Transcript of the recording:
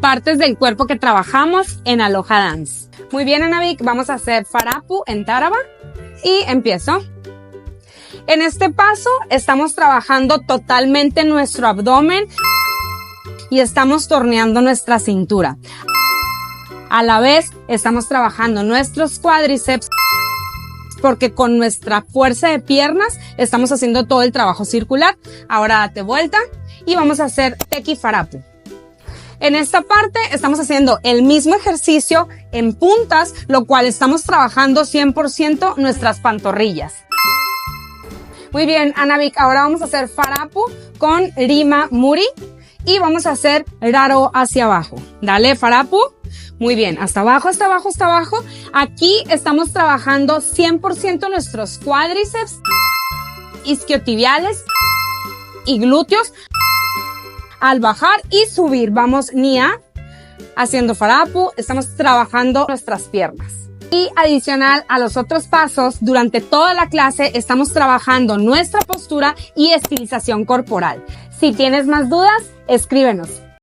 partes del cuerpo que trabajamos en Aloha Dance. Muy bien, Anavik, vamos a hacer Farapu en Taraba y empiezo. En este paso estamos trabajando totalmente nuestro abdomen y estamos torneando nuestra cintura. A la vez estamos trabajando nuestros cuádriceps porque con nuestra fuerza de piernas estamos haciendo todo el trabajo circular. Ahora date vuelta y vamos a hacer Teki Farapu. En esta parte estamos haciendo el mismo ejercicio en puntas, lo cual estamos trabajando 100% nuestras pantorrillas. Muy bien, Anavik, ahora vamos a hacer Farapu con Rima Muri y vamos a hacer Raro hacia abajo. Dale, Farapu. Muy bien, hasta abajo, hasta abajo, hasta abajo. Aquí estamos trabajando 100% nuestros cuádriceps, isquiotibiales y glúteos. Al bajar y subir, vamos Nia, haciendo Farapu, estamos trabajando nuestras piernas. Y adicional a los otros pasos, durante toda la clase estamos trabajando nuestra postura y estilización corporal. Si tienes más dudas, escríbenos.